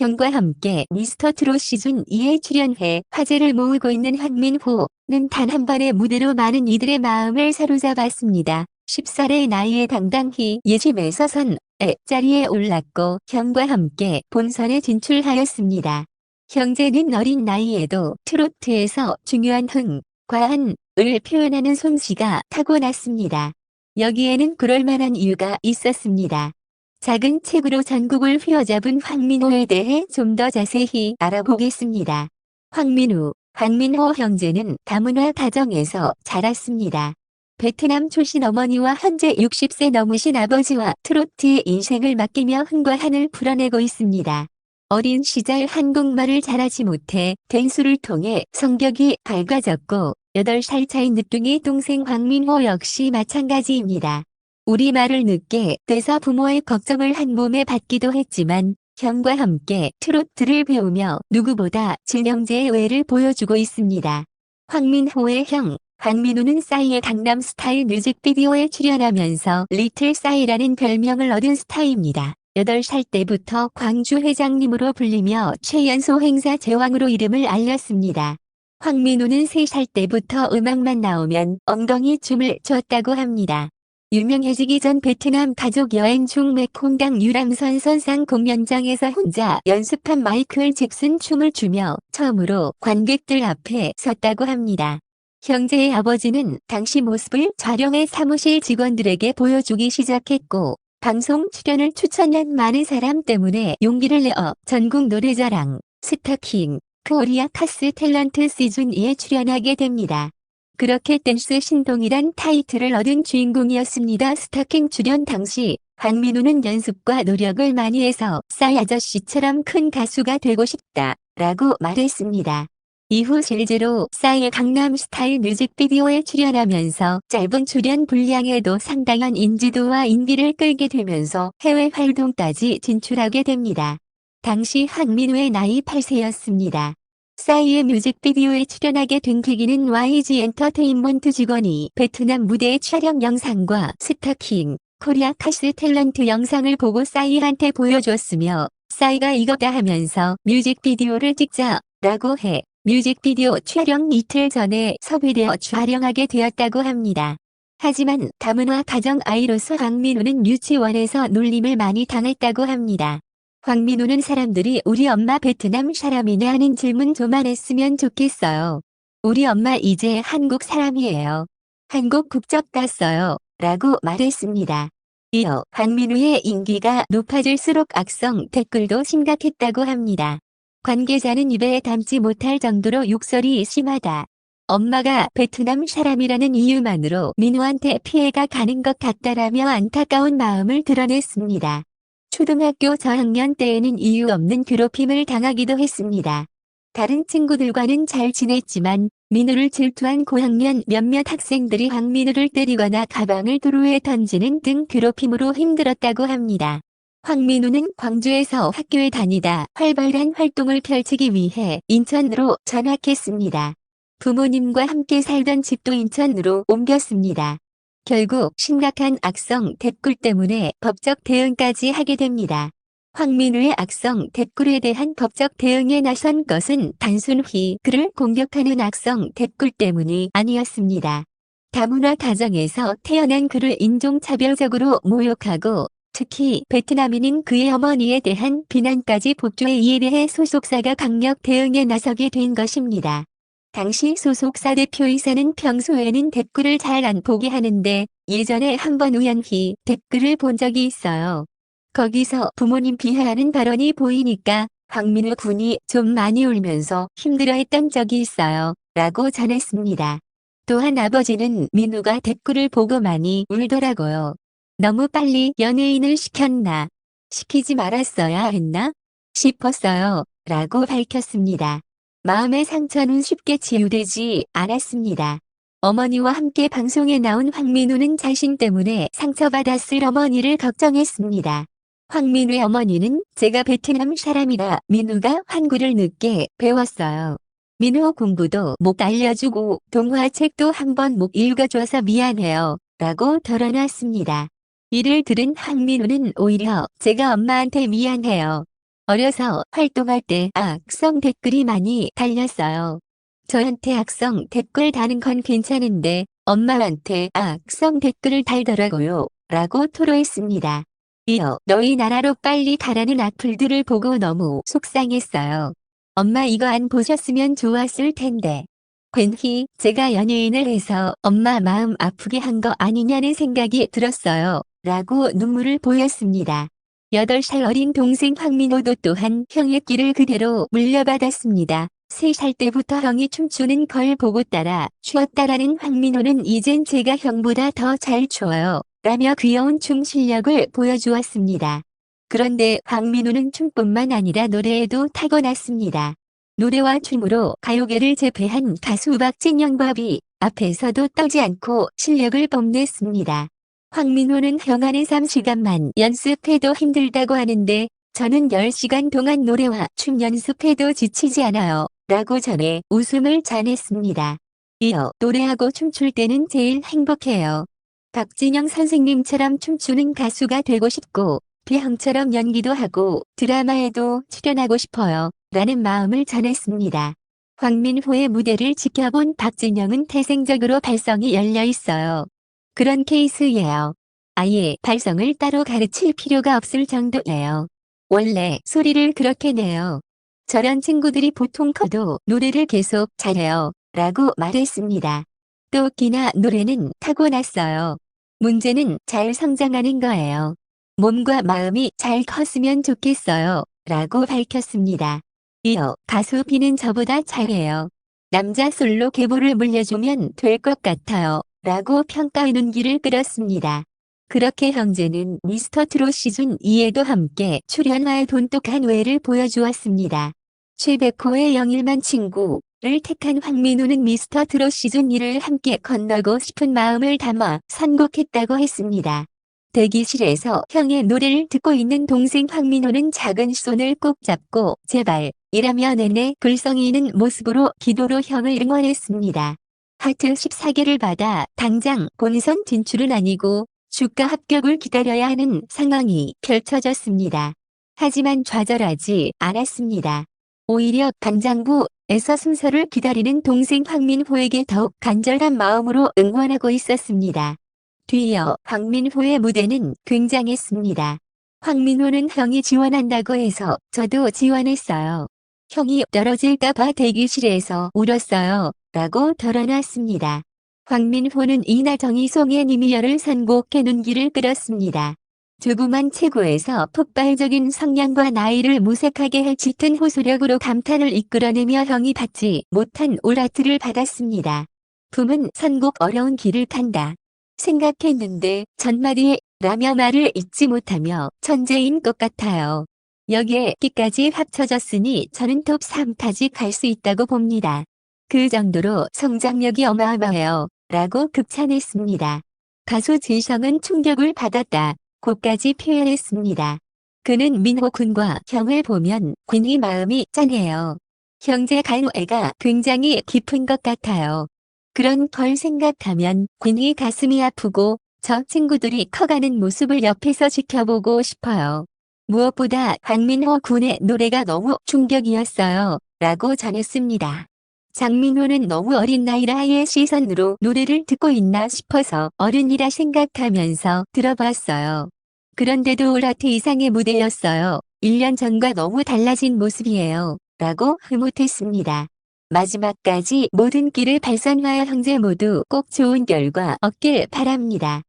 형과 함께 미스터 트롯 시즌 2에 출연해 화제를 모으고 있는 황민호는 단 한 번의 무대로 많은 이들의 마음을 사로잡았습니다. 10살의 나이에 당당히 예심에 서선의 자리에 올랐고 형과 함께 본선에 진출하였습니다. 형제는 어린 나이에도 트로트에서 중요한 흥, 과한을 표현하는 솜씨가 타고났습니다. 여기에는 그럴 만한 이유가 있었습니다. 작은 책으로 전국을 휘어잡은 황민호에 대해 좀 더 자세히 알아보겠습니다. 황민호 형제는 다문화 가정에서 자랐습니다. 베트남 출신 어머니와 현재 60세 넘으신 아버지와 트로트의 인생을 맡기며 흥과 한을 풀어내고 있습니다. 어린 시절 한국말을 잘하지 못해 댄스를 통해 성격이 밝아졌고 8살 차인 늦둥이 동생 황민호 역시 마찬가지입니다. 우리말을 늦게 돼서 부모의 걱정을 한 몸에 받기도 했지만 형과 함께 트로트를 배우며 누구보다 진영제의 외를 보여주고 있습니다. 황민호의 형, 황민우는 싸이의 강남 스타일 뮤직비디오에 출연하면서 리틀 싸이라는 별명을 얻은 스타입니다. 8살 때부터 광주 회장님으로 불리며 최연소 행사 제왕으로 이름을 알렸습니다. 황민우는 3살 때부터 음악만 나오면 엉덩이 춤을 췄다고 합니다. 유명해지기 전 베트남 가족 여행 중 메콩강 유람선 선상 공연장에서 혼자 연습한 마이클 잭슨 춤을 추며 처음으로 관객들 앞에 섰다고 합니다. 형제의 아버지는 당시 모습을 촬영해 사무실 직원들에게 보여주기 시작했고 방송 출연을 추천한 많은 사람 때문에 용기를 내어 전국 노래자랑, 스타킹, 코리아 카스 탤런트 시즌2에 출연하게 됩니다. 그렇게 댄스 신동이란 타이틀을 얻은 주인공이었습니다. 스타킹 출연 당시 황민우는 연습과 노력을 많이 해서 싸이 아저씨처럼 큰 가수가 되고 싶다라고 말했습니다. 이후 실제로 싸이의 강남 스타일 뮤직비디오에 출연하면서 짧은 출연 분량에도 상당한 인지도와 인기를 끌게 되면서 해외 활동까지 진출하게 됩니다. 당시 황민우의 나이 8세였습니다. 싸이의 뮤직비디오에 출연하게 된 계기는 YG 엔터테인먼트 직원이 베트남 무대 촬영 영상과 스타킹, 코리아 카스 탤런트 영상을 보고 싸이한테 보여줬으며 싸이가 이거다 하면서 뮤직비디오를 찍자라고 해 뮤직비디오 촬영 이틀 전에 섭외되어 촬영하게 되었다고 합니다. 하지만 다문화 가정 아이로서 황민우는 유치원에서 놀림을 많이 당했다고 합니다. 황민우는 사람들이 우리 엄마 베트남 사람이네 하는 질문 좀 안 했으면 좋겠어요. 우리 엄마 이제 한국 사람이에요. 한국 국적 땄어요. 라고 말했습니다. 이어 황민우의 인기가 높아질수록 악성 댓글도 심각했다고 합니다. 관계자는 입에 담지 못할 정도로 욕설이 심하다. 엄마가 베트남 사람이라는 이유만으로 민우한테 피해가 가는 것 같다라며 안타까운 마음을 드러냈습니다. 초등학교 저학년 때에는 이유 없는 괴롭힘을 당하기도 했습니다. 다른 친구들과는 잘 지냈지만 민우를 질투한 고학년 몇몇 학생들이 황민우를 때리거나 가방을 도로에 던지는 등 괴롭힘으로 힘들었다고 합니다. 황민우는 광주에서 학교에 다니다 활발한 활동을 펼치기 위해 인천으로 전학했습니다. 부모님과 함께 살던 집도 인천으로 옮겼습니다. 결국 심각한 악성 댓글 때문에 법적 대응까지 하게 됩니다. 황민우의 악성 댓글에 대한 법적 대응에 나선 것은 단순히 그를 공격하는 악성 댓글 때문이 아니었습니다. 다문화 가정에서 태어난 그를 인종차별적으로 모욕하고 특히 베트남인인 그의 어머니에 대한 비난까지 폭주해 이에 대해 소속사가 강력 대응에 나서게 된 것입니다. 당시 소속사 대표이사는 평소에는 댓글을 잘 안 보게 하는데 예전에 한번 우연히 댓글을 본 적이 있어요. 거기서 부모님 비하하는 발언이 보이니까 황민우 군이 좀 많이 울면서 힘들어했던 적이 있어요. 라고 전했습니다. 또한 아버지는 민우가 댓글을 보고 많이 울더라고요. 너무 빨리 연예인을 시켰나? 시키지 말았어야 했나? 싶었어요. 라고 밝혔습니다. 마음의 상처는 쉽게 치유되지 않았습니다. 어머니와 함께 방송에 나온 황민우는 자신 때문에 상처받았을 어머니를 걱정했습니다. 황민우의 어머니는 제가 베트남 사람이라 민우가 한국을 늦게 배웠어요. 민우 공부도 못 알려주고 동화책도 한번 못 읽어줘서 미안해요. 라고 털어놨습니다. 이를 들은 황민우는 오히려 제가 엄마한테 미안해요. 어려서 활동할 때 악성 댓글이 많이 달렸어요. 저한테 악성 댓글 다는 건 괜찮은데 엄마한테 악성 댓글을 달더라고요. 라고 토로했습니다. 이어 너희 나라로 빨리 가라는 악플들을 보고 너무 속상했어요. 엄마 이거 안 보셨으면 좋았을 텐데. 괜히 제가 연예인을 해서 엄마 마음 아프게 한 거 아니냐는 생각이 들었어요. 라고 눈물을 보였습니다. 8살 어린 동생 황민호도 또한 형의 길을 그대로 물려받았습니다. 3살 때부터 형이 춤추는 걸 보고 따라 추었다라는 황민호는 이젠 제가 형보다 더 잘 춰요. 라며 귀여운 춤 실력을 보여주었습니다. 그런데 황민호는 춤뿐만 아니라 노래에도 타고났습니다. 노래와 춤으로 가요계를 제패한 가수 박진영법이 앞에서도 떠지 않고 실력을 뽐냈습니다. 황민호는 형아는 3시간만 연습해도 힘들다고 하는데 저는 10시간 동안 노래와 춤 연습해도 지치지 않아요. 라고 전해 웃음을 자냈습니다. 이어 노래하고 춤출 때는 제일 행복해요. 박진영 선생님처럼 춤추는 가수가 되고 싶고 비형처럼 연기도 하고 드라마에도 출연하고 싶어요. 라는 마음을 전했습니다. 황민호의 무대를 지켜본 박진영은 태생적으로 발성이 열려 있어요. 그런 케이스예요. 아예 발성을 따로 가르칠 필요가 없을 정도예요. 원래 소리를 그렇게 내요. 저런 친구들이 보통 커도 노래를 계속 잘해요. 라고 말했습니다. 또 기나 노래는 타고났어요. 문제는 잘 성장하는 거예요. 몸과 마음이 잘 컸으면 좋겠어요. 라고 밝혔습니다. 이어 가수 비는 저보다 잘해요. 남자 솔로 계보를 물려주면 될 것 같아요. 라고 평가의 눈길을 끌었습니다. 그렇게 형제는 미스터트롯 시즌2에도 함께 출연하여 돈독한 외를 보여주었습니다. 최백호의 영일만 친구를 택한 황민호는 미스터트롯 시즌2를 함께 건너고 싶은 마음을 담아 선곡했다고 했습니다. 대기실에서 형의 노래를 듣고 있는 동생 황민호는 작은 손을 꼭 잡고 제발 이라며 내내 글썽이는 모습으로 기도로 형을 응원했습니다. 하트 14개를 받아 당장 본선 진출은 아니고 주가 합격을 기다려야 하는 상황이 펼쳐졌습니다. 하지만 좌절하지 않았습니다. 오히려 반장부에서 순서를 기다리는 동생 황민호에게 더욱 간절한 마음으로 응원하고 있었습니다. 뒤이어 황민호의 무대는 굉장했습니다. 황민호는 형이 지원한다고 해서 저도 지원했어요. 형이 떨어질까봐 대기실에서 울었어요. 라고 덜어놨습니다. 황민호는 이날 정희송의 니미여를 선곡해 눈길을 끌었습니다. 조그만 체구에서 폭발적인 성량과 나이를 무색하게 할 짙은 호소력으로 감탄을 이끌어내며 형이 받지 못한 올아트를 받았습니다. 붐은 선곡 어려운 길을 간다. 생각했는데 전마디에 라며 말을 잊지 못하며 천재인 것 같아요. 여기에 끼까지 합쳐졌으니 저는 톱 3까지 갈 수 있다고 봅니다. 그 정도로 성장력이 어마어마해요. 라고 극찬했습니다. 가수 진성은 충격을 받았다. 고까지 표현했습니다. 그는 민호 군과 형을 보면 괜히 마음이 짠해요. 형제 간애가 굉장히 깊은 것 같아요. 그런 걸 생각하면 괜히 가슴이 아프고 저 친구들이 커가는 모습을 옆에서 지켜보고 싶어요. 무엇보다 황민호 군의 노래가 너무 충격이었어요. 라고 전했습니다. 장민호는 너무 어린 나이라 아이의 시선으로 노래를 듣고 있나 싶어서 어른이라 생각하면서 들어봤어요. 그런데도 올아트 이상의 무대였어요. 1년 전과 너무 달라진 모습이에요. 라고 흐뭇했습니다. 마지막까지 모든 길을 발산하여 형제 모두 꼭 좋은 결과 얻길 바랍니다.